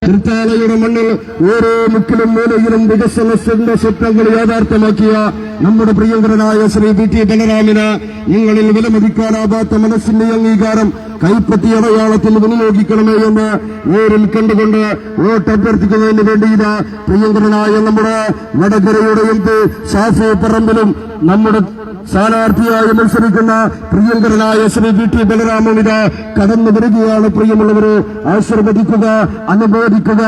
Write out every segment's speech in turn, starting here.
തൃത്താലയുടെ മണ്ണിൽ ഓരോ മുക്കിലും മൂലയിലും വികസനത്തിന്റെ സ്വപ്നങ്ങൾ യാഥാർത്ഥ്യമാക്കിയ നമ്മുടെ പ്രിയങ്കരനായ ശ്രീ പി.ടി. ബലറാമിന് നിങ്ങളിൽ വിലമതിക്കാനാവാത്ത മനസ്സിന്റെ അംഗീകാരം കൈപ്പറ്റി അടയാളത്തിൽ വിനിയോഗിക്കണമേ എന്ന് നേരിൽ കണ്ടുകൊണ്ട് വോട്ടഭ്യർത്ഥിക്കുന്നതിന് വേണ്ടി ഇതാ പ്രിയങ്കരനായ നമ്മുടെ വടകരയുടെ എം.പി. ഷാഫി പറമ്പിലും നമ്മുടെ സ്ഥാനാർത്ഥിയായി മത്സരിക്കുന്ന പ്രിയങ്കരനായ ശ്രീ പി.ടി. ബലറാമിത കടന്നു വരികയാണ്. പ്രിയമുള്ളവരെ ആശീർവദിക്കുക, അനുമോദിക്കുക.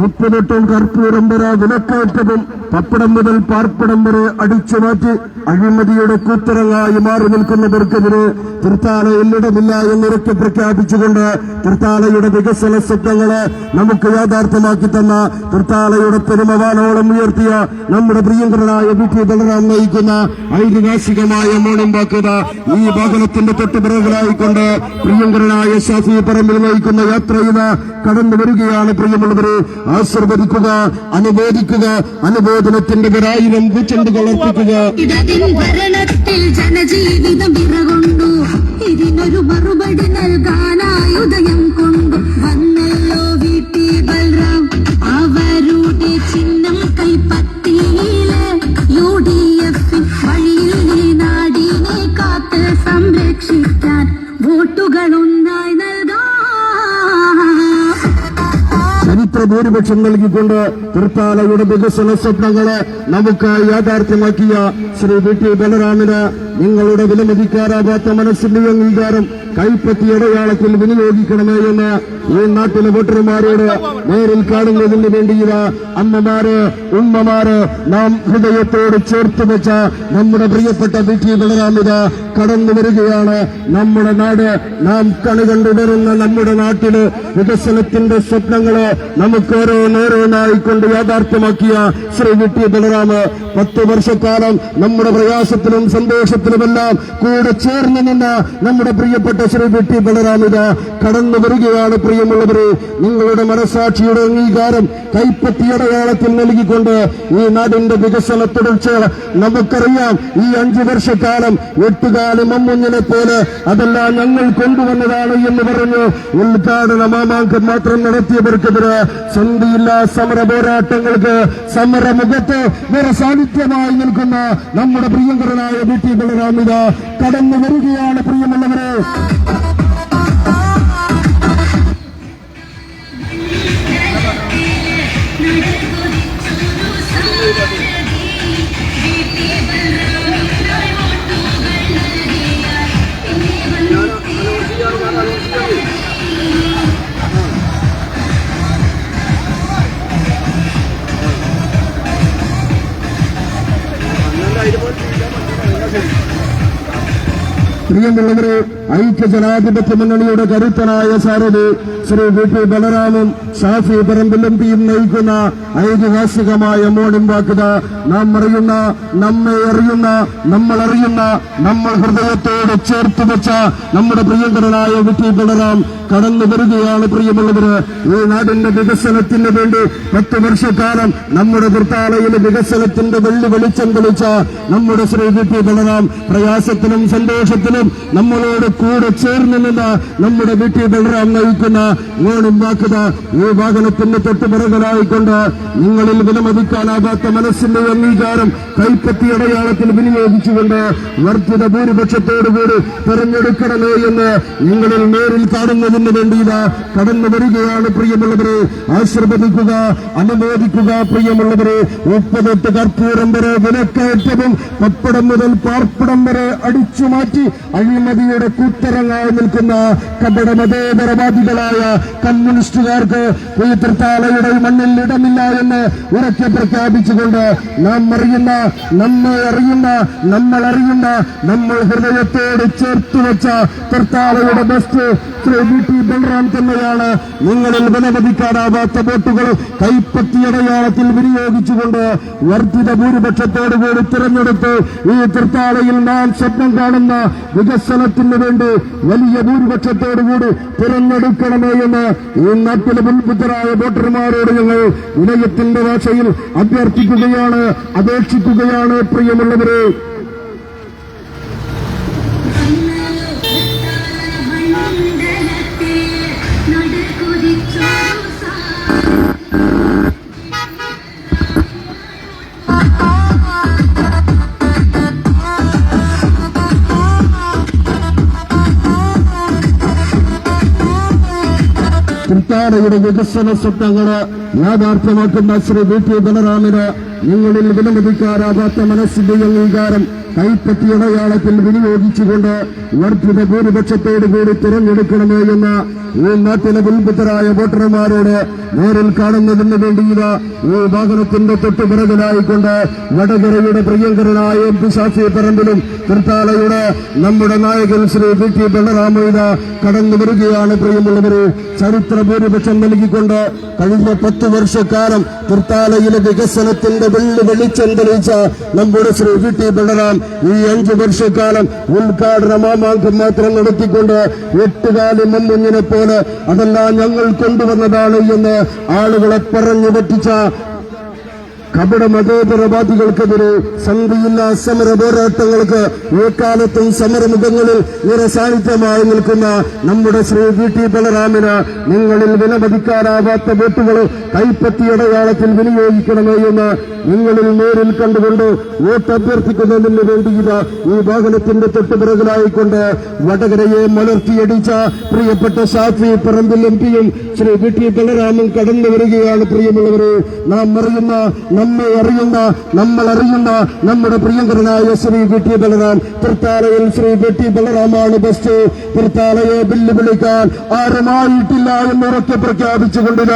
ഉപ്പിലിട്ടും കർപ്പൂരം വരെ വിലക്കയറ്റവും പപ്പടം മുതൽ പാർപ്പിടം വരെ അടിച്ചുമാറ്റി അഴിമതിയുടെ കൂത്തരങ്ങായി മാറി നിൽക്കുന്നവർക്കെതിരെ തൃത്താലയിൽ ഇടമില്ല എന്നുറക്കെ പ്രഖ്യാപിച്ചുകൊണ്ട് തൃത്താലയുടെ വികസന സ്വപ്നങ്ങളെ നമുക്ക് യാഥാർത്ഥ്യമാക്കി തന്ന തൃത്താലയുടെ പെരുമവാനോളം ഉയർത്തിയ നമ്മുടെ പ്രിയങ്കരനായ പി.ടി. ബലറാം നയിക്കുന്ന ഐതിഹാസികമായ മോണിമ്പാക്കത ഈ വാഹനത്തിന്റെ തൊട്ടുപിറകിലായിക്കൊണ്ട് പ്രിയങ്കരനായ ഷാഫി പറമ്പിൽ നയിക്കുന്ന യാത്ര ഇത് കടന്നു വരികയാണ്. പ്രിയമുള്ളവരെ ആശീർവദിക്കുക, അനുമോദിക്കുക, അനുമോദനത്തിന്റെ ഒരായിരം പൂച്ചെണ്ടുകൾ അർപ്പിക്കുക. ഭരണത്തിൽ ജനജീവിതം വിറകൊണ്ടു ഇതിനൊരു മറുപടി നൽകാനായുദയം കൊണ്ടു വന്നല്ലോ പി.ടി. ബലറാം. അവരുടെ ചിഹ്നം കൈപ്പത്തിയിലെ UDF വഴിയിൽ നാടിനെ കാത്ത് സംരക്ഷിക്കാൻ വോട്ടുകൾ ഒന്നായി നൽകാം. ചരിത്ര ഭൂരിപക്ഷം നൽകിക്കൊണ്ട് തൃത്താലയുടെ വികസന സ്വപ്നങ്ങളെ നമുക്ക് യാഥാർത്ഥ്യമാക്കിയ ശ്രീ പി.ടി. ബലറാമിന് നിങ്ങളുടെ വിലമതിക്കാനാവാത്ത മനസ്സിന്റെ അംഗീകാരം കൈപ്പറ്റി അടയാളത്തിൽ വിനിയോഗിക്കണമേ എന്ന് ഈ നാട്ടിലെ വോട്ടർമാരോട് നേരിൽ കാണുന്നതിന് വേണ്ടി അമ്മമാര്, ഉമ്മമാര്, നാം ഹൃദയത്തോട് ചേർത്ത് വെച്ച നമ്മുടെ പ്രിയപ്പെട്ട പി.ടി. ബലറാമിത കടന്നു വരികയാണ്. നമ്മുടെ നാട്, നാം കണ്ടുവരുന്ന നമ്മുടെ നാട്ടില് വികസനത്തിന്റെ സ്വപ്നങ്ങള് നമുക്ക് ഓരോന്നോരോന്നായിക്കൊണ്ട് യാഥാർത്ഥ്യമാക്കിയ ശ്രീ പി.ടി. ബലറാം 10 വർഷക്കാലം നമ്മുടെ പ്രയാസത്തിലും സന്തോഷത്തിലുമെല്ലാം കൂടെ ചേർന്ന് നിന്ന നമ്മുടെ പ്രിയപ്പെട്ട ശ്രീ പി.ടി. ബലറാമിത കടന്നു വരികയാണ്. പ്രിയമുള്ളവരെ, നിങ്ങളുടെ മനസാക്ഷിയുടെ അംഗീകാരം കൈപ്പറ്റി അടയാളത്തിൽ നൽകിക്കൊണ്ട് ഈ നാടിന്റെ വികസന തുടർച്ച നമുക്കറിയാം. ഈ 5 വർഷക്കാലം എട്ടുകാലം അമ്മുഞ്ഞിനെ പോലെ അതെല്ലാം ഞങ്ങൾ കൊണ്ടുവന്നതാണ് എന്ന് പറഞ്ഞു ഉദ്ഘാടന മാമാങ്കം മാത്രം നടത്തിയവർക്കെതിരെ സന്ധിയില്ല സമര പോരാട്ടങ്ങൾക്ക് സമരമുഖത്ത് വേറെ സാന്നിധ്യമായി നിൽക്കുന്ന നമ്മുടെ പ്രിയങ്കരനായ പി.ടി. ബലറാമിത കടന്നു വരികയാണ്. പ്രിയമുള്ളവരെ, പ്രിയമുള്ളവരെ, ഐക്യജനാധിപത്യ മുന്നണിയുടെ കരുത്തനായ സാരഥി ശ്രീ പി.ടി. ബലറാമും ഷാഫി പറമ്പിൽ എം.പിയും നയിക്കുന്ന ഐതിഹാസികമായ മോണിമ്പാക്കത നാം അറിയുന്ന, നമ്മെ അറിയുന്ന, നമ്മളറിയുന്ന, നമ്മൾ ഹൃദയത്തോട് ചേർത്ത് വെച്ച നമ്മുടെ പ്രിയങ്കരനായ പി.ടി. ബലറാം കടന്നു വരികയാണ്. പ്രിയമുള്ളവര്, ഈ നാടിന്റെ വികസനത്തിന് വേണ്ടി 10 വർഷക്കാലം നമ്മുടെ തൃത്താലയിലെ വികസനത്തിന്റെ വെള്ളിവെളിച്ചം തെളിച്ച നമ്മുടെ ശ്രീ പി.ടി. ബലറാം പ്രയാസത്തിലും സന്തോഷത്തിലും നമ്മളോട് കൂടെ ചേർന്ന് നിന്ന് നമ്മുടെ പി.ടി. ബലറാം നയിക്കുന്ന മോണിമ്പാക്കത ഈ വാഹനത്തിന്റെ തൊട്ടുപിറകലായിക്കൊണ്ട് നിങ്ങളിൽ വിലമതിക്കാനാകാത്ത മനസ്സിന്റെ അംഗീകാരം കൈപ്പറ്റി അടയാളത്തിൽ വിനിയോഗിച്ചുകൊണ്ട് വർദ്ധിത ഭൂരിപക്ഷത്തോടുകൂടി തെരഞ്ഞെടുക്കണമേ എന്ന് നിങ്ങളിൽ നേരിൽ കാണുന്നതിന് വേണ്ടി കടന്നു വരികയാണ്. പ്രിയമുള്ളവരെ, ആശീർവദിക്കുക, അനുമോദിക്കുക. പ്രിയമുള്ളവരെ, ഉപ്പതൊട്ട് കർപ്പൂരം വരെ വിലക്കയറ്റവും പപ്പടം മുതൽ പാർപ്പിടം വരെ അടിച്ചുമാറ്റി അഴിമതിയുടെ കൂത്തരങ്ങായി നിൽക്കുന്ന കപടമതേതരവാദികളായ കമ്മ്യൂണിസ്റ്റുകാർക്ക് ഈ തൃത്താലയുടെ മണ്ണിൽ ഇടമില്ല എന്ന് ഉറക്കെ പ്രഖ്യാപിച്ചുകൊണ്ട് നാം അറിയുന്ന, നമ്മെ അറിയുന്ന, നമ്മളറിയുന്ന, നമ്മൾ ഹൃദയത്തോട് ചേർത്തു വെച്ച തൃത്താലയുടെ ബെസ്റ്റ് ശ്രീ പി.ടി. ബലറാം തന്നെയാണ്. നിങ്ങളിൽ വിലമതിക്കാനാവാത്ത വോട്ടുകൾ കൈപ്പറ്റി അടയാളത്തിൽ വിനിയോഗിച്ചുകൊണ്ട് വർദ്ധിത ഭൂരിപക്ഷത്തോടുകൂടി തിരഞ്ഞെടുത്ത് ഈ തൃത്താലയിൽ നാം സ്വപ്നം കാണുന്ന വികസനത്തിന് വേണ്ടി വലിയ ഭൂരിപക്ഷത്തോടുകൂടി തിരഞ്ഞെടുക്കണമേ എന്ന് ഈ നാട്ടിലെ മുൻപുദ്ധരായ വോട്ടർമാരോട് ഞങ്ങൾ വിനയത്തിന്റെ ഭാഷയിൽ അഭ്യർത്ഥിക്കുകയാണ്, അപേക്ഷിക്കുകയാണ്. പ്രിയമുള്ളവരെ, നടക്കൂ തൃത്താലയുടെ വികസന സ്വപ്നങ്ങള് യാഥാർത്ഥ്യമാക്കുന്ന ശ്രീ VT ബലറാമിന് നിങ്ങളിൽ വിലമതിക്കാനാകാത്ത മനസ്സിന്റെ അംഗീകാരം കൈപ്പറ്റിയടയാളത്തിൽ വിനിയോഗിച്ചുകൊണ്ട് വർദ്ധിത ഭൂരിപക്ഷത്തോടുകൂടി തിരഞ്ഞെടുക്കണമേ എന്ന് ഈ നാട്ടിലെ ഉത്ബുദ്ധരായ വോട്ടർമാരോട് നേരിൽ കാണുന്നതിന് വേണ്ടി ഈ വാഹനത്തിന്റെ തൊട്ടുപിറകിലായിക്കൊണ്ട് വടകരയുടെ പ്രിയങ്കരനായ MP ഷാഫി പറമ്പിലും തൃത്താലയുടെ നമ്മുടെ നായകൻ ശ്രീ VT ബലറാമ കടന്നു വരികയാണ്. പ്രിയമുള്ളവരെ, ചരിത്ര ഭൂരിപക്ഷം നൽകിക്കൊണ്ട് കഴിഞ്ഞ 10 വർഷക്കാലം തൃത്താലയിലെ വികസനത്തിന്റെ വെളിച്ചം തെളിയിച്ച നമ്മുടെ ശ്രീ VT ബലറാം ഈ 5 വർഷക്കാലം ഉദ്ഘാടന മാമാങ്കം മാത്രം നടത്തിക്കൊണ്ട് 8 കാലി മുന്നിനെ പോലെ അതെല്ലാം ഞങ്ങൾ കൊണ്ടുവന്നതാണ് എന്ന് ആളുകളെ പറഞ്ഞു പറ്റിച്ച കപട മതേതരവാദികൾക്കെതിരെ സന്ധിയില്ല സമര പോരാട്ടങ്ങൾക്ക് ഏക്കാലത്തും സമരമുഖങ്ങളിൽ നിറസാന്നിധ്യമായി നിൽക്കുന്ന നമ്മുടെ ശ്രീ VT ബലറാമിന് നിങ്ങളിൽ വിലമതിക്കാനാവാത്ത വോട്ടുകൾ കൈപ്പറ്റിയടയാളത്തിൽ വിനിയോഗിക്കണമേ എന്ന് നിങ്ങളിൽ നേരിൽ കണ്ടുകൊണ്ട് വോട്ട് അഭ്യർത്ഥിക്കുന്നതിന് വേണ്ടി ഈ വാഹനത്തിന്റെ തൊട്ടുപിറകിലായിക്കൊണ്ട് വടകരയെ മലർത്തിയടിച്ച പ്രിയപ്പെട്ട ഷാഫി പറമ്പിൽ MPയും ശ്രീ VT ബലറാമും കടന്നു വരികയാണ്. പ്രിയമുള്ളവരെ, നമ്മെ അറിയുന്ന നമ്മൾ അറിയുന്ന നമ്മുടെ പ്രിയങ്കരനായ ശ്രീ VT ബലറാം തൃത്താലയിൽ ശ്രീ VT ബലറാമാണ് ബെസ്റ്റ്. തൃത്താലയെ വെല്ലുവിളിക്കാൻ ആരുമായിട്ടില്ല എന്നുറക്കെ പ്രഖ്യാപിച്ചുകൊണ്ടില്ല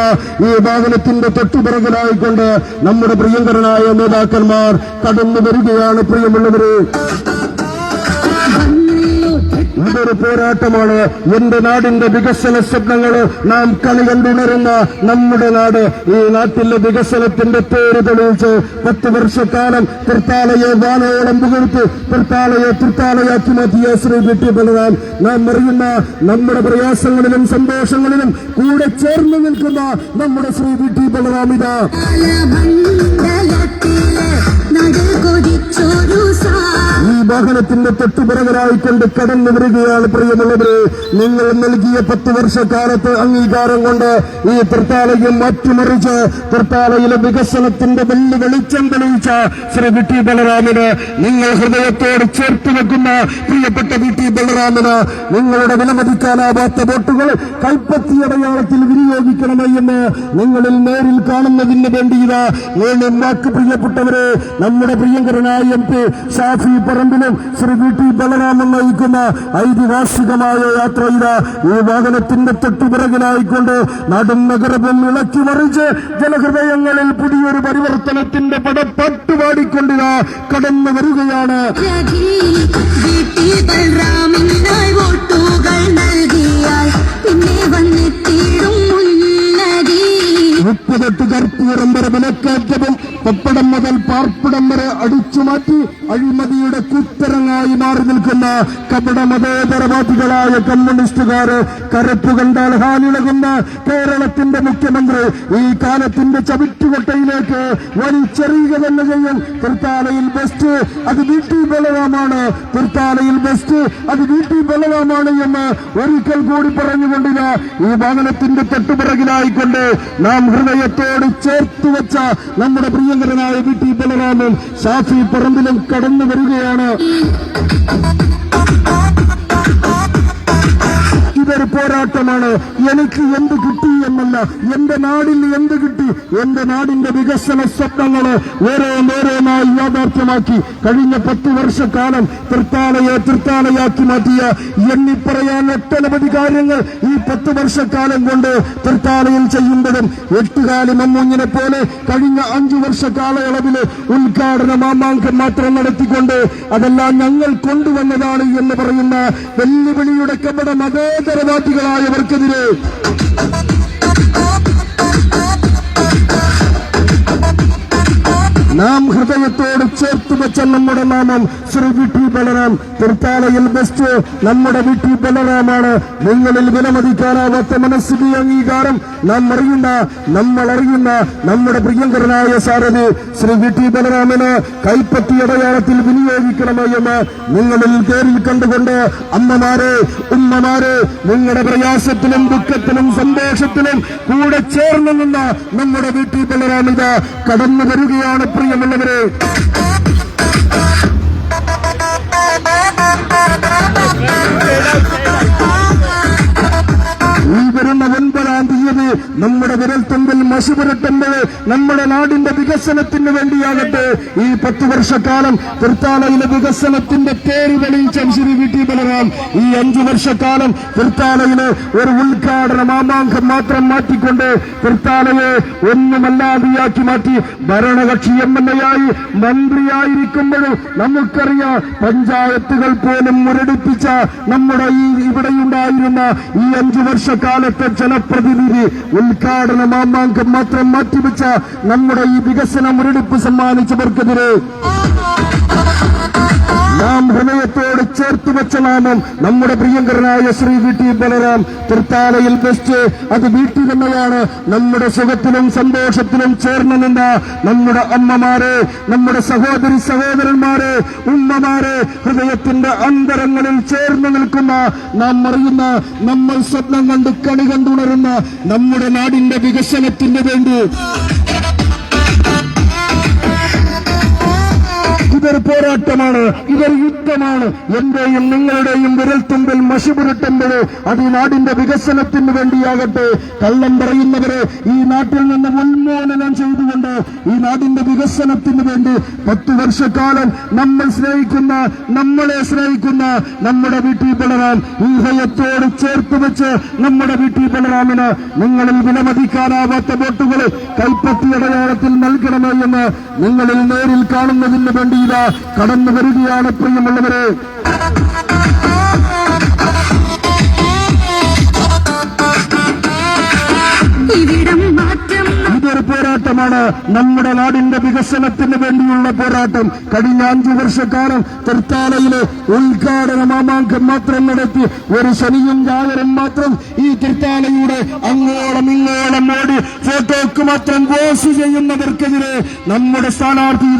ഈ വാഹനത്തിന്റെ തൊട്ടുപിറകിലായിക്കൊണ്ട് നമ്മുടെ പ്രിയങ്കരനായ നേതാക്കന്മാർ കടന്നു വരികയാണ്. പ്രിയമുള്ളവരെ, ഇതൊരു പോരാട്ടമാണ്. എന്റെ നാടിന്റെ വികസന സ്വപ്നങ്ങൾ നാം കണി കണ്ടുണരുന്ന നമ്മുടെ നാട്, ഈ നാട്ടിലെ വികസനത്തിന്റെ പേര് തെളിയിച്ച് 10 വർഷക്കാലം തൃത്താലയെ വാനോളം പുകഴ്ത്തി തൃത്താലയാക്കി മാറ്റിയ ശ്രീ VT ബലറാം നാം അറിയുന്ന നമ്മുടെ പ്രയാസങ്ങളിലും സന്തോഷങ്ങളിലും കൂടെ ചേർന്ന് നിൽക്കുന്ന നമ്മുടെ ശ്രീ VT ബലറാം ഈ വാഹനത്തിന്റെ തൊട്ടുപിറകിലായിക്കൊണ്ട് കടന്നു വരികയാണ്. പ്രിയമുള്ളവരെ, നിങ്ങൾ നൽകിയ 10 വർഷക്കാലത്ത് അംഗീകാരം കൊണ്ട് ഈ തൃത്താലയെ മാറ്റിമറിച്ച് തൃത്താലയിലെ വികസനത്തിന്റെ വെളിച്ചം തെളിയിച്ച ശ്രീ VT ബലറാമിന് നിങ്ങൾ ഹൃദയത്തോട് ചേർത്ത് വെക്കുന്ന പ്രിയപ്പെട്ട VT ബലറാമിന് നിങ്ങളുടെ വിലമതിക്കാനാവാത്ത വോട്ടുകൾ കൈപ്പറ്റിയടയാളത്തിൽ വിനിയോഗിക്കണമേ എന്ന് നിങ്ങളിൽ നേരിൽ കാണുന്നതിന് വേണ്ടി വാക്ക് പ്രിയപ്പെട്ടവരെ, നമ്മുടെ പ്രിയങ്കരനായ MP ഷാഫി പറമ്പിലും ശ്രീ VT ബലറാമും നയിക്കുന്ന ഐതിഹാസികമായ യാത്ര ഈ വാഹനത്തിന്റെ തൊട്ടുപിറകിലായിക്കൊണ്ട് നാടും നഗരവും ഇളക്കി മറിച്ച് ജനഹൃദയങ്ങളിൽ പുതിയൊരു പരിവർത്തനത്തിന്റെ പടപ്പാട്ടുപാടിക്കൊണ്ട് കടന്നു വരികയാണ്. മുപ്പതെട്ട് കർപ്പൂരം വരെ വിലക്കയറ്റവും പപ്പടം മുതൽ പാർപ്പിടം വരെ അടിച്ചുമാറ്റി അഴിമതിയുടെ കുത്തരങ്ങായി മാറി നിൽക്കുന്ന കപട മതേതരവാദികളായ കമ്മ്യൂണിസ്റ്റുകാര് കരപ്പ് കണ്ടാൽ ഹാലിളകുന്ന കേരളത്തിന്റെ മുഖ്യമന്ത്രി ഈ കാലത്തിന്റെ ചവിറ്റുകൊട്ടയിലേക്ക് വലിച്ചെറിയുക തന്നെ ചെയ്യും. തൃത്താലയിൽ ബെസ്റ്റ് അത് VT ബലറാമാണ്, തൃത്താലയിൽ ബെസ്റ്റ് അത് VT ബലറാമാണ് എന്ന് ഒരിക്കൽ കൂടി പറഞ്ഞുകൊണ്ടില്ല ഈ വാഹനത്തിന്റെ തൊട്ടുപിറകിലായിക്കൊണ്ട് നാം ഹൃദയത്തോട് ചേർത്ത് വെച്ച നമ്മുടെ പ്രിയങ്കരനായ VT ബലറാമും ഷാഫി പറമ്പിലും കടന്നു വരികയാണ്. ഇതൊരു പോരാട്ടമാണ്. എനിക്ക് എന്ത് കിട്ടി എന്നല്ല, എന്റെ നാടിൽ എന്ത് കിട്ടി, എന്റെ നാടിന്റെ വികസന സ്വപ്നങ്ങള് ഓരോന്നോരോന്നായി യാഥാർത്ഥ്യമാക്കി കഴിഞ്ഞ 10 വർഷക്കാലം തൃത്താലയാക്കി മാറ്റിയ എണ്ണിപ്പറയാൻ ഒട്ടനവധി കാര്യങ്ങൾ ഈ 10 വർഷക്കാലം കൊണ്ട് തൃത്താലയിൽ ചെയ്യുമ്പോഴും 8 കാലി മമ്മൂഞ്ഞിനെ പോലെ കഴിഞ്ഞ 5 വർഷ കാലയളവില് ഉദ്ഘാടന മാമാങ്കം മാത്രം നടത്തിക്കൊണ്ട് അതെല്ലാം ഞങ്ങൾ കൊണ്ടുവന്നതാണ് എന്ന് പറയുന്ന വെല്ലുവിളിയുടെ കപട മതേതരവാദികളായവർക്കെതിരെ നാം ഹൃദയത്തോട് ചേർത്ത് വെച്ച നമ്മുടെ നാമം ശ്രീ VT ബലറാം. തൃത്താലയിൽ ബെസ്റ്റ് നമ്മുടെ VT ബലറാമാണ്. നിങ്ങളിൽ വിലമതിക്കാനാവാത്ത മനസ്സിന്റെ അംഗീകാരം നമ്മൾ അറിയുന്ന നമ്മുടെ പ്രിയങ്കരനായ സാരഥി ശ്രീ VT ബലറാമിന് കൈപ്പറ്റിയടയാളത്തിൽ വിനിയോഗിക്കണമേ എന്ന് നിങ്ങളിൽ കയറി കണ്ടുകൊണ്ട് അമ്മമാരെ, ഉമ്മമാരെ, നിങ്ങളുടെ പ്രയാസത്തിലും ദുഃഖത്തിലും സന്തോഷത്തിലും കൂടെ ചേർന്ന് നിന്ന നമ്മുടെ VT ബലറാം കടന്നു വരികയാണ്. പ്രിയമുള്ളവരെ, ഈ വരുന്ന 9-ാം തീയതി നമ്മുടെ വിരൽത്തുമ്പിൽ മഷി പുരട്ടുമ്പോൾ നമ്മുടെ നാടിന്റെ വികസനത്തിന് വേണ്ടിയാകട്ടെ ഈ 10 വർഷക്കാലം തൃത്താലയിലെ വികസനത്തിന്റെ പേര് തെളിയിച്ച ശ്രീ വി ടി ബലറാം ഈ 5 വർഷക്കാലം തൃത്താലയിലെ ഒരു ഉദ്ഘാടന മാമാങ്കം മാത്രം മാറ്റിക്കൊണ്ട് തൃത്താലയെ ഒന്നുമല്ലാതെയാക്കി മാറ്റി ഭരണകക്ഷി MLA ആയി മന്ത്രിയായിരിക്കുമ്പോഴും നമുക്കറിയാം പഞ്ചായത്തുകൾ പോലും മുരടിപ്പിച്ച നമ്മുടെ ഈ ഇവിടെയുണ്ടായിരുന്ന ഈ 5 വർഷക്കാലത്തെ ജനപ്രതിനിധി ഉദ്ഘാടന മാമാങ്കം മാത്രം മാറ്റിവെച്ച നമ്മുടെ ഈ വികസന മുരടിപ്പ് സമ്മാനിച്ചവർക്കെതിരെ നാം ഹൃദയത്തോട് ചേർത്ത് വെച്ച നാമം നമ്മുടെ പ്രിയങ്കരനായ ശ്രീ വി ടി ബലറാം. തൃത്താലയിൽ ബെസ്റ്റ് അത് വീട്ടിൽ തന്നെയാണ്. നമ്മുടെ സുഖത്തിലും സന്തോഷത്തിലും ചേർന്ന് നിന്ന നമ്മുടെ അമ്മമാരെ, നമ്മുടെ സഹോദരി സഹോദരന്മാരെ, ഉമ്മമാരെ, ഹൃദയത്തിന്റെ അന്തരങ്ങളിൽ ചേർന്ന് നിൽക്കുന്ന നാം അറിയുന്ന, നമ്മൾ സ്വപ്നം കണ്ട് കണി കണ്ടുണരുന്ന നമ്മുടെ നാടിന്റെ വികസനത്തിന് വേണ്ടി ഇതൊരു പോരാട്ടമാണ്, ഇതൊരു യുദ്ധമാണ്. എന്റെയും നിങ്ങളുടെയും വിരൽത്തുമ്പിൽ മഷി പുരട്ടുമ്പോൾ അത് ഈ നാടിന്റെ വികസനത്തിന് വേണ്ടിയാകട്ടെ. കള്ളം പറയുന്നവരെ ഈ നാട്ടിൽ നിന്ന് ഉന്മൂലനം ചെയ്തുകൊണ്ട് ഈ നാടിന്റെ വികസനത്തിന് വേണ്ടി 10 വർഷക്കാലം നമ്മളെ സ്നേഹിക്കുന്ന നമ്മുടെ വി ടി ബലറാം ഈ ഹൃദയത്തോട് ചേർത്ത് വെച്ച് നമ്മുടെ വി ടി ബലറാമിന് നിങ്ങളിൽ വിലമതിക്കാനാവാത്ത വോട്ടുകൾ കൈപ്പത്തി അടയാളത്തിൽ നൽകണമേ എന്ന് നിങ്ങളിൽ നേരിൽ കാണുന്നതിന് വേണ്ടി കടന്നു വരികയാണ് പ്രിയമുള്ളവരെ. ഇതൊരു പോരാട്ടമാണ്, നമ്മുടെ നാടിന്റെ വികസനത്തിന് വേണ്ടിയുള്ള പോരാട്ടം. കഴിഞ്ഞ 5 വർഷക്കാലം തൃത്താലയിലെ ഉദ്ഘാടന മാമാങ്കം മാത്രം നടത്തി ഒരു ശനിയും ഞായറും മാത്രം ഈ തൃത്താലയുടെ അങ്ങോളം ഇങ്ങോളം ഓടി ഫോട്ടോക്ക് മാത്രം പോസ്റ്റ് ചെയ്യുന്നവർക്കെതിരെ നമ്മുടെ സ്ഥാനാർത്ഥി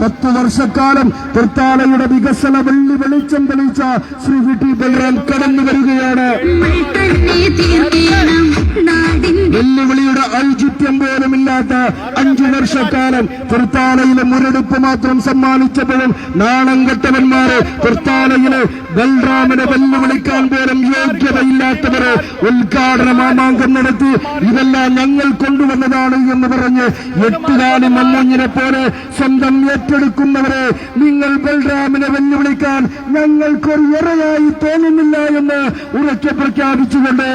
10 വർഷക്കാലം തൃത്താലയുടെ വികസന വെളിച്ചം തെളിയിച്ച ശ്രീ വി ടി ബലറാം കടന്നു വരികയാണ്. വെല്ലുവിളിയുടെ ഔചിത്യം പോലുമില്ലാത്ത 5 വർഷക്കാലം തൃത്താലയിലെ മുരടിപ്പ് മാത്രം സമ്മാനിച്ചപ്പോഴും നാണം കെട്ടവന്മാരെ, തൃത്താലയിലെ ബൽറാമിനെ വെല്ലുവിളിക്കാൻ പോലും യോഗ്യതയില്ലാത്തവരെ ഉദ്ഘാടന മാമാങ്കം നടത്തി ഇതെല്ലാം ഞങ്ങൾ കൊണ്ടുവന്നതാണ് എന്ന് പറഞ്ഞ് 8 മഞ്ഞിനെ പോലെ സ്വന്തം ഏറ്റെടുക്കുന്നവരെ നിങ്ങൾ ബൽറാമിനെ വെല്ലുവിളിക്കാൻ ഞങ്ങൾക്കൊരു ഇറയായി തോന്നുന്നില്ല എന്ന് ഉറക്കെ പ്രഖ്യാപിച്ചുകൊണ്ട്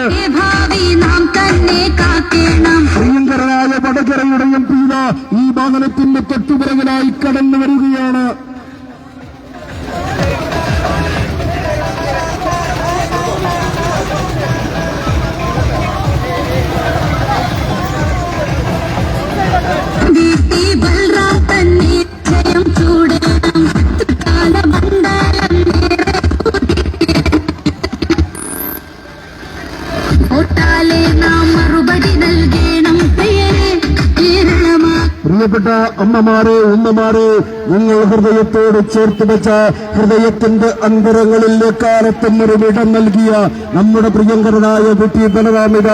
പ്രിയങ്കരനായ വടകരയുടെയും പീത ഈ വാഹനത്തിന്റെ തൊട്ടുപിറകിലായി കടന്നു വരികയാണ്. പ്രിയപ്പെട്ട അമ്മമാരെ, ഉമ്മമാരെ, നിങ്ങൾ ഹൃദയത്തോട് ചേർത്ത് വെച്ച ഹൃദയത്തിന്റെ അന്തരങ്ങളിൽ എക്കാലത്തും ഒരു ഇടം നൽകിയ നമ്മുടെ പ്രിയങ്കരനായ വി ടി ബലറാമിക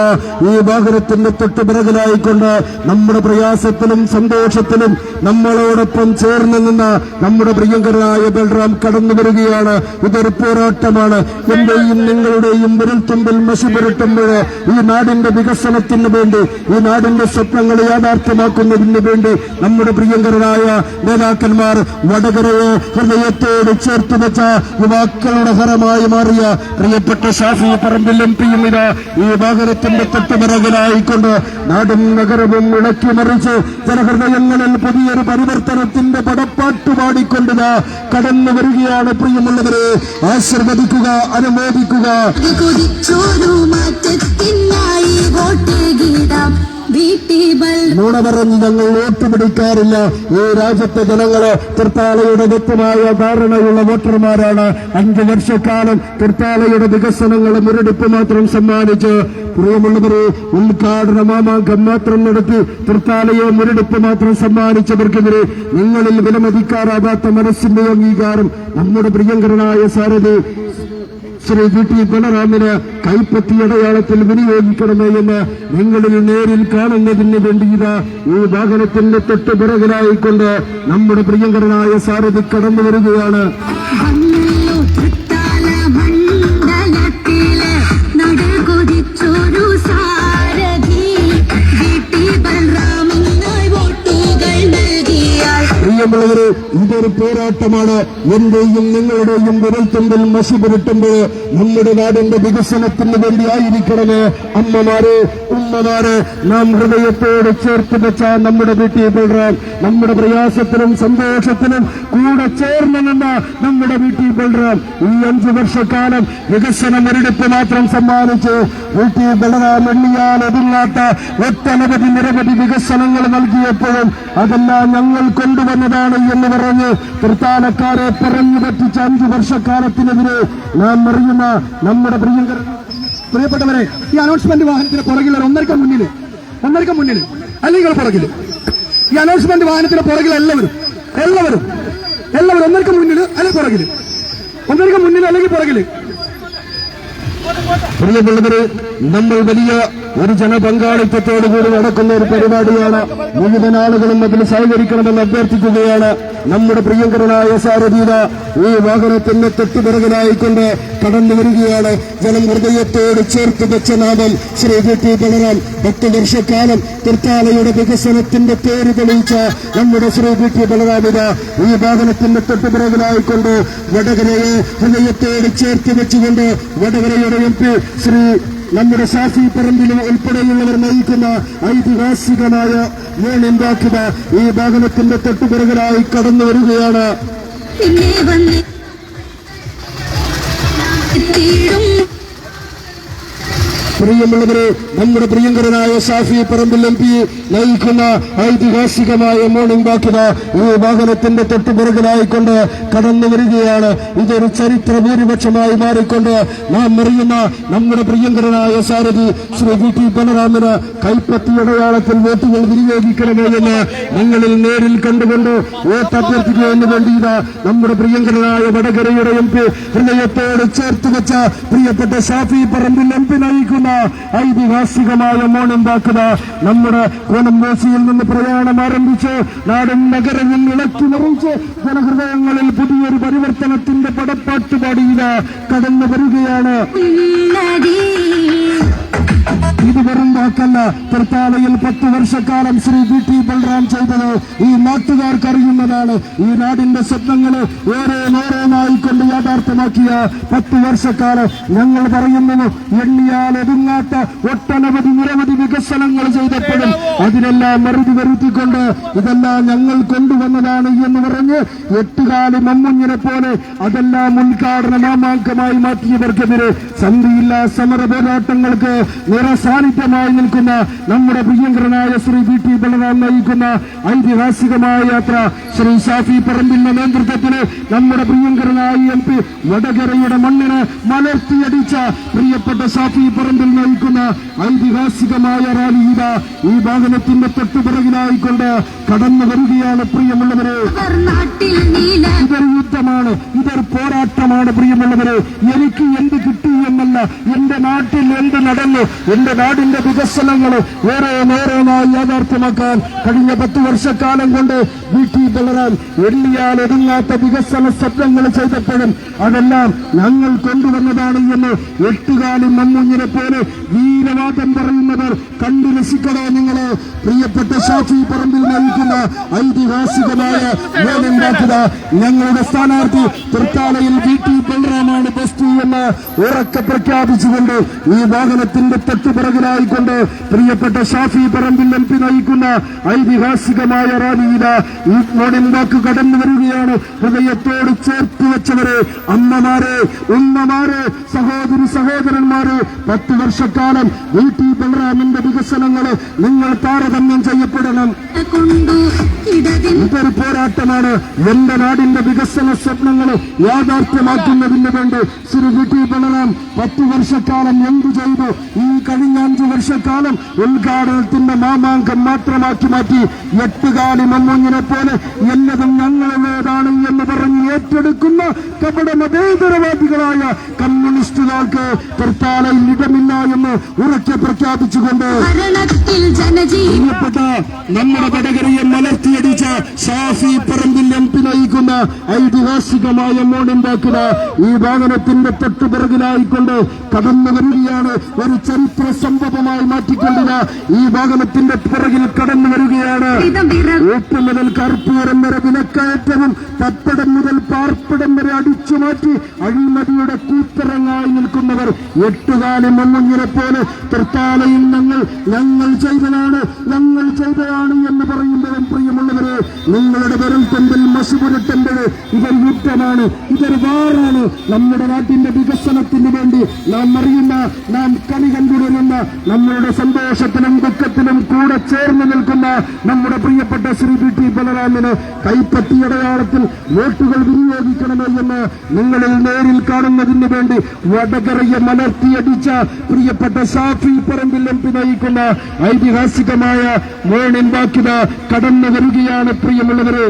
ഈ വാഹനത്തിന്റെ തൊട്ടുപിറകിലായിക്കൊണ്ട് നമ്മുടെ പ്രയാസത്തിലും സന്തോഷത്തിലും നമ്മളോടൊപ്പം ചേർന്ന് നിന്ന നമ്മുടെ പ്രിയങ്കരനായ ബലറാം കടന്നു വരികയാണ്. ഇതൊരു പോരാട്ടമാണ്. എന്റെയും നിങ്ങളുടെയും വിരൽത്തുമ്പിൽ മഷി പുരട്ടുമ്പോൾ ഈ നാടിന്റെ വികസനത്തിന് വേണ്ടി, ഈ നാടിന്റെ സ്വപ്നങ്ങൾ യാഥാർത്ഥ്യമാക്കുന്നതിന് വേണ്ടി നമ്മുടെ പ്രിയങ്കരനായ നേതാക്കന്മാർ വടകരയെ ഹൃദയത്തോട് ചേർത്ത് വെച്ച യുവാക്കളുടെ ഹരമായി മാറിയ പ്രിയപ്പെട്ട ഷാഫി പറമ്പിൽ MP-യും ഈ വാഹനത്തിന്റെ തൊട്ടുപിറകിലായിക്കൊണ്ട് നാടും നഗരവും ഇളക്കി മറിച്ച് ജനഹൃദയങ്ങളിൽ പുതിയൊരു പരിവർത്തനത്തിന്റെ പടപ്പാട്ട് പാടിക്കൊണ്ടിതാ കടന്നു വരികയാണ്. പ്രിയമുള്ളവരെ, ആശീർവദിക്കുക, അനുമോദിക്കുക. നുണ പറഞ്ഞ് ഞങ്ങൾ വോട്ട് പിടിക്കാറില്ല. ഈ രാജ്യത്തെ ജനങ്ങള് തൃത്താലയുടെ വ്യക്തമായ ധാരണയുള്ള വോട്ടർമാരാണ്. 5 വർഷക്കാലം തൃത്താലയുടെ വികസനങ്ങൾ മുരടിപ്പ് മാത്രം സമ്മാനിച്ച് പ്രിയമുള്ളവരെ ഉദ്ഘാടന മാമാങ്കം മാത്രം നടത്തി തൃത്താലയെ മുരടിപ്പ് മാത്രം സമ്മാനിച്ചവർക്കെതിരെ നിങ്ങളിൽ വിലമതിക്കാറാകാത്ത മനസ്സിന്റെ അംഗീകാരം നമ്മുടെ പ്രിയങ്കരനായ സാരഥി ശ്രീ വി ടി ബലറാമിന് കൈപ്പത്തി അടയാളത്തിൽ വിനിയോഗിക്കണമേ എന്ന് നിങ്ങളിൽ നേരിൽ കാണുന്നതിന് വേണ്ടി ഈ വാഹനത്തിന്റെ തൊട്ടുപിറകിലായിക്കൊണ്ട് നമ്മുടെ പ്രിയങ്കരനായ സാരഥി കടന്നു വരികയാണ്. നടകൊതിച്ചൊരു പ്രിയമുള്ളവരെ, ഇതൊരു പോരാട്ടമാണ്. എന്റെയും നിങ്ങളുടെയും വിരൽത്തുമ്പിൽ മഷി പുരട്ടുമ്പോൾ നമ്മുടെ നാടിന്റെ വികസനത്തിന് വേണ്ടി ആയിരിക്കണമേ അമ്മമാരെ, ഉമ്മമാരെ, നാം ഹൃദയത്തോട് ചേർത്ത് വെച്ച നമ്മുടെ വീട്ടിൽ ബൽറാം, നമ്മുടെ പ്രയാസത്തിനും സന്തോഷത്തിനും കൂടെ ചേർന്ന് നിന്ന നമ്മുടെ വീട്ടിൽ ബൽറാം ഈ 5 വർഷക്കാലം വികസനം ഒരിടത്ത് മാത്രം സമ്മാനിച്ച് വീട്ടിൽ ബൽറാം എണ്ണിയാൽ ഒതുങ്ങാത്ത ഒട്ടനവധി നിരവധി വികസനങ്ങൾ നൽകിയപ്പോഴും അതെല്ലാം ഞങ്ങൾ കൊണ്ടുവന്നതാണ് എന്ന് പറഞ്ഞ് തൃത്താലക്കാരെ പറഞ്ഞു പറ്റിച്ച 5 വർഷക്കാലത്തിനെതിരെ നാം അറിയുന്ന നമ്മുടെ പ്രിയപ്പെട്ടവരെ, ഈ അനൗൺസ്മെന്റ് വാഹനത്തിന് പുറകിൽ ഒന്നരക്ക മുന്നിൽ അല്ലെങ്കിൽ പുറകിൽ, ഈ അനൗൺസ്മെന്റ് വാഹനത്തിന് പുറകിൽ എല്ലാവരും ഒന്നരക്ക മുന്നിൽ അല്ലെങ്കിൽ പുറകിൽ. പ്രിയമുള്ളവര്, നമ്മൾ വലിയ ഒരു ജനപങ്കാളിത്തത്തോടുകൂടി നടക്കുന്ന ഒരു പരിപാടിയാണ്. മുഴുവൻ ആളുകളും അതിൽ സഹകരിക്കണമെന്ന് അഭ്യർത്ഥിക്കുകയാണ്. നമ്മുടെ പ്രിയങ്കരനായ സാരഥീത ഈ വാഹനത്തിന്റെ തൊട്ടുപിറകിലായിക്കൊണ്ട് കടന്നു വരികയാണ്. ജനം ഹൃദയത്തോട് ചേർത്ത് വെച്ച നാമം ശ്രീ വീട്ടി ബൽറാം. 10 വർഷക്കാലം തൃത്താലയുടെ വികസനത്തിന്റെ പേര് തെളിയിച്ച നമ്മുടെ ശ്രീ വീട്ടി ബൽറാമിത ഈ വാഹനത്തിന്റെ തൊട്ടുപിറകിലായിക്കൊണ്ട് വടകരയെ ഹൃദയത്തോട് ചേർത്ത് വെച്ചുകൊണ്ട് വടകരയുടെ MP ശ്രീ നമ്മുടെ ഷാഫി പറമ്പിലും ഉൾപ്പെടെയുള്ളവർ നയിക്കുന്ന ഐതിഹാസികമായ മോണിന്താക്കുക ഈ വാഹനത്തിന്റെ തൊട്ടുപിറകിലായി കടന്നു വരികയാണ്. പ്രിയമുള്ളവരെ, നമ്മുടെ പ്രിയങ്കരനായ ഷാഫി പറമ്പിൽ MP നയിക്കുന്ന ഐതിഹാസികമായ മോർണിംഗ് വാക്കിത ഈ വാഹനത്തിന്റെ തൊട്ടുപിറകിലായിക്കൊണ്ട് കടന്നു വരികയാണ്. ഇതൊരു ചരിത്ര ഭൂരിപക്ഷമായി മാറിക്കൊണ്ട് നാം അറിയുന്ന നമ്മുടെ പ്രിയങ്കരനായ സാരഥി ശ്രീ വീട്ടി ബൽറാമിന് കൈപ്പത്തിയടയാളത്തിൽ വോട്ടുകൾ വിനിയോഗിക്കണമേ എന്ന് ഞങ്ങളിൽ നേരിൽ കണ്ടുകൊണ്ട് വോട്ട് അഭ്യർത്ഥിക്കുന്നതിന് വേണ്ടി നമ്മുടെ പ്രിയങ്കരനായ വടകരയുടെ MP ഹൃദയത്തോട് ചേർത്ത് വെച്ച പ്രിയപ്പെട്ട ഷാഫി പറമ്പിൽ MP നയിക്കുന്ന ഐതിഹാസികമായ മോണുണ്ടാക്കുക നമ്മുടെ കോണംവാസിയിൽ നിന്ന് പ്രയാണം ആരംഭിച്ച് നാടും നഗരവും ഇളക്കി നിറയിച്ച് ജനഹൃദയങ്ങളിൽ പുതിയൊരു പരിവർത്തനത്തിന്റെ പടപ്പാട്ട് പാടിയില്ല കടന്നു വരികയാണ്. ഇത് വെറും വാക്കല്ല. തൃത്താലയിൽ 10 വർഷക്കാലം ശ്രീ വീട്ടി ബൽറാം ചെയ്തത് ഈ നാട്ടുകാർക്ക് അറിയുന്നതാണ്. ഈ നാടിന്റെ സ്വപ്നങ്ങള് ഓരോന്നായിക്കൊണ്ട് യാഥാർത്ഥ്യമാക്കിയ 10 വർഷക്കാലം ഞങ്ങൾ പറയുന്നു. എണ്ണിയാൽ ഒതുങ്ങാത്ത ഒട്ടനവധി നിരവധി വികസനങ്ങൾ ചെയ്തപ്പോഴും അതിനെല്ലാം മറുതി വരുത്തിക്കൊണ്ട് ഇതെല്ലാം ഞങ്ങൾ കൊണ്ടുവന്നതാണ് എന്ന് പറഞ്ഞ് 8 കാലി മമ്മുഞ്ഞിനെ പോലെ അതെല്ലാം ഉദ്ഘാടന നാമാങ്കമായി മാറ്റിയവർക്കെതിരെ സന്ധിയില്ലാ സമര പോരാട്ടങ്ങൾക്ക് സാന്നിധ്യമായി നിൽക്കുന്ന നമ്മുടെ പ്രിയങ്കരനായ ശ്രീ വീട്ടി ബൽറാം നയിക്കുന്ന ഐതിഹാസികമായ യാത്ര ശ്രീ ഷാഫി പറമ്പിന്റെ നേതൃത്വത്തിന് നമ്മുടെ പ്രിയങ്കരനായ MP വടകരയുടെ മണ്ണിന് മലർത്തിയടിച്ച പ്രിയപ്പെട്ട ഷാഫി പറമ്പിൽ നയിക്കുന്ന ഐതിഹാസികമായ റാലി ഈ വാഹനത്തിന്റെ തൊട്ടുപിറകിലായിക്കൊണ്ട് കടന്നു വരികയാണ്. പ്രിയമുള്ളവരെ, ഇതൊരു യുദ്ധമാണ്, ഇതൊരു പോരാട്ടമാണ്. പ്രിയമുള്ളവരെ, എനിക്ക് എന്ത് കിട്ടി എന്നല്ല, എന്റെ നാട്ടിൽ എന്ത് നടന്നു, എന്റെ നാടിന്റെ വികസനങ്ങൾ ഓരോന്നായി യാഥാർത്ഥ്യമാക്കാൻ കഴിഞ്ഞ 10 വർഷക്കാലം കൊണ്ട് വീട്ടി ബൽറാം എണ്ണിയാൽ ഒതുങ്ങാത്ത വികസന സ്വപ്നങ്ങൾ ചെയ്തപ്പോഴും അതെല്ലാം ഞങ്ങൾ കൊണ്ടുവന്നതാണ് എന്ന് 8 കാലി മമ്മൂഞ്ഞിനെ പോലെ വീരവാദം പറയുന്നവർ കണ്ടു രസിക്കണോ നിങ്ങളെ? പ്രിയപ്പെട്ട ഷാഫി പറമ്പിൽ നയിക്കുന്ന ഐതിഹാസികമായ മോനുണ്ടാക്കുക ഞങ്ങളുടെ സ്ഥാനാർത്ഥി തൃത്താലയിൽ വീട്ടി ബൽറാമാണ് ബെസ്റ്റ് എന്ന് ഉറക്കെ പ്രഖ്യാപിച്ചുകൊണ്ട് ഈ വാഹനത്തിന്റെ തൊട്ടുപിറകിലായിക്കൊണ്ട് പ്രിയപ്പെട്ട ഷാഫി പറമ്പിൽ MP നയിക്കുന്ന ഐതിഹാസികമായ റാലിയില ഈ മോണിന്താക്ക് കടന്നു വരികയാണ്. ഹൃദയത്തോട് ചേർത്ത് വെച്ചവരെ, അമ്മമാരെ, ഉമ്മമാരെ, സഹോദരന്മാരെ, 10 വർഷക്കാലം വീട്ടി ബൽറാമിന്റെ വികസനങ്ങൾ നിങ്ങൾ താരതമ്യം ചെയ്യപ്പെടണം. ഇതൊരു പോരാട്ടമാണ്. എന്റെ നാടിന്റെ വികസന സ്വപ്നങ്ങൾ യാഥാർത്ഥ്യമാക്കുന്നതിന് വേണ്ടി ശ്രീ വീട്ടി ബൽറാം 10 വർഷക്കാലം എന്തു ചെയ്തു? ഈ കഴിഞ്ഞ 5 വർഷക്കാലം ഉദ്ഘാടനത്തിന്റെ മാമാങ്കം മാത്രമാക്കി മാറ്റി 8 കാലി മമ്മൂഞ്ഞിനെ പോലെ എന്നതും ഞങ്ങളുടേതാണ് എന്ന് പറഞ്ഞ് ഏറ്റെടുക്കുന്ന കപട മതേതരവാദികളായ കമ്മ്യൂണിസ്റ്റുകാർക്ക് തൃത്താലയിൽ ഇടമില്ല എന്ന് ഉറക്കെ പ്രഖ്യാപിച്ചുകൊണ്ട് പ്രിയപ്പെട്ട നമ്മുടെ വടകരയെ മലർത്തിയടിച്ച ഷാഫി പറമ്പിൽ MP നയിക്കുന്ന ഐതിഹാസികമായ മോണുണ്ടാക്കുക ഈ വാഹനത്തിന്റെ തൊട്ടുപിറകിലായിക്കൊണ്ട് കടന്നു വരികയാണ്. ഒരു ചരിത്ര സംഭവമായി മാറ്റിക്കൊണ്ടില്ല ഈ വാഹനത്തിന്റെ പിറകിൽ കടന്നു വരികയാണ്. ഉപ്പ് മുതൽ കർപ്പൂരം വരെ വിലക്കയറ്റവും പപ്പടം മുതൽ പാർപ്പിടം വരെ അടിച്ചുമാറ്റി അഴിമതിയുടെ കൂത്തരങ്ങായി നിൽക്കുന്നവർ എട്ടുകാലി മണ്ണുഞ്ഞിനെ പോലെ തൃത്താലയിൽ ഞങ്ങൾ ചെയ്തതാണ് എന്ന് പറയുമ്പോഴും പ്രിയമുള്ളവരെ, നിങ്ങളുടെ വിരൽ കൊമ്പിൽ മഷി പുരട്ടുമ്പോൾ ഇതൊരു യുദ്ധമാണ്, ഇതൊരു വാറാണ്. നമ്മുടെ നാട്ടിന്റെ വികസനത്തിന് വേണ്ടി നാം അറിയുന്ന, നാം കണി കണ്ടുവരുന്ന, നമ്മളുടെ സന്തോഷത്തിലും ദുഃഖത്തിലും കൂടെ ചേർന്ന് നിൽക്കുന്ന നമ്മുടെ പ്രിയപ്പെട്ട ശ്രീ VT ബലറാമിന് കൈപ്പത്തി അടയാളത്തിൽ വോട്ടുകൾ വിനിയോഗിക്കണമേ എന്ന് നിങ്ങളിൽ നേരിൽ കാണുന്നതിന് വേണ്ടി വടകരയെ മലർത്തിയടിച്ച പ്രിയപ്പെട്ട ഷാഫി പറമ്പിൽ MP നയിക്കുന്ന ഐതിഹാസികമായ മോർണിംഗ് വാക്കിത കടന്നു വരികയാണ്. പ്രിയമുള്ളവരെ,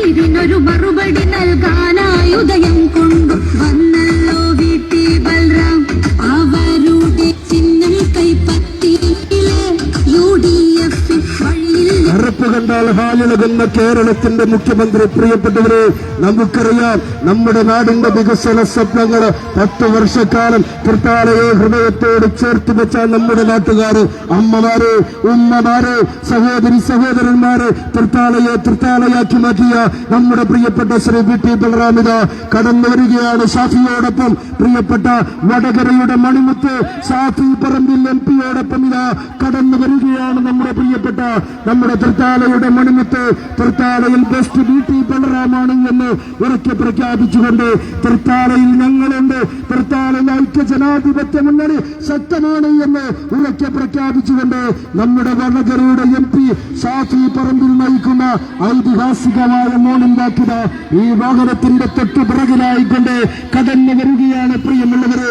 ഇതിനൊരു മറുപടി നൽകാനായി ഉദയം കൊണ്ടു വന്നല്ലോ VT ബൽറാം. അവരുടെ ചിഹ്നം കൈപ്പത്തിയിലെ UDF വഴിയിൽ കറുപ്പ് കണ്ടാൽ ഹാലിളകുന്ന കേരളത്തിന്റെ മുഖ്യമന്ത്രി. പ്രിയപ്പെട്ടവരെ, നമുക്കറിയാം നമ്മുടെ നാടിന്റെ വികസന സ്വപ്നങ്ങൾ 10 വർഷക്കാലം തൃത്താലയെ ഹൃദയത്തോട് ചേർത്ത് വെച്ച നമ്മുടെ നാട്ടുകാര്, അമ്മമാര്, ഉമ്മമാര്, സഹോദരന്മാര്, തൃത്താലയാക്കി മാറ്റിയ നമ്മുടെ പ്രിയപ്പെട്ട ശ്രീ VT ബലറാമിത കടന്നു വരികയാണ്. ഷാഫിയോടൊപ്പം പ്രിയപ്പെട്ട വടകരയുടെ മണിമുത്ത് ഷാഫി പറമ്പിൽ MP ഇതാ കടന്നു വരികയാണ്. നമ്മുടെ പ്രിയപ്പെട്ട നമ്മുടെ തൃത്താലയുടെ മണിമുത്ത് തൃത്താലയിൽ ബെസ്റ്റ് VT ബലറാമാണ് എന്ന് ഉറക്കെ പ്രഖ്യാപിച്ചുകൊണ്ട് തൃത്താലയിൽ ഞങ്ങളുണ്ട്, തൃത്താലയിൽ ഐക്യ ജനാധിപത്യ മുന്നണി ശക്തമാണ് എന്ന് ഉറക്കെ പ്രഖ്യാപിച്ചുകൊണ്ട് നമ്മുടെ വടകരയുടെ MP ഷാഫി പറമ്പിൽ നയിക്കുന്ന ഐതിഹാസികമായ മോർണിംഗ് വാക്കിത ഈ വാഹനത്തിന്റെ തൊട്ടുപിറകിലായിക്കൊണ്ട് കടന്നു വരികയാണ്. പ്രിയമുള്ളവരെ,